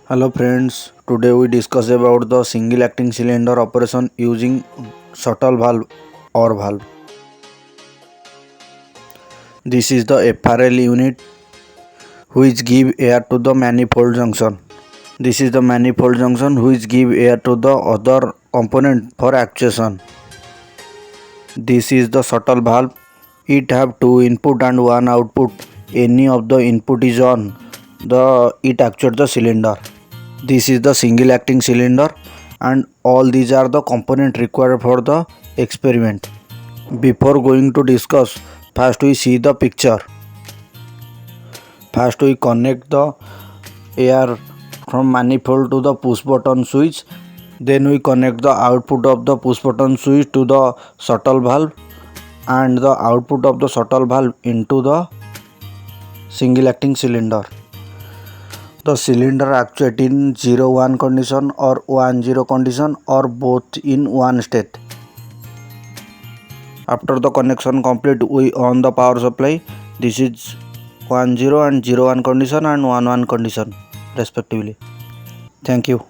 Hello friends, today we discuss about the single acting cylinder operation using shuttle valve or valve. This is the FRL unit which give air to the manifold junction. This is the manifold junction which give air to the other component for actuation. This is the shuttle valve. It have two input and one output. Any of the input is on, it actuates the cylinder. This is the single acting cylinder and all these are the components required for the experiment. Before going to discuss, first we see the picture. First we connect the air from manifold to the push button switch. Then we connect the output of the push button switch to the shuttle valve and the output of the shuttle valve into the single acting cylinder. The cylinder actuates in 0-1 condition or 1-0 condition or both in one state. After the connection complete, we on the power supply. This is 1-0 and 0-1 condition and 1-1 condition respectively. Thank you.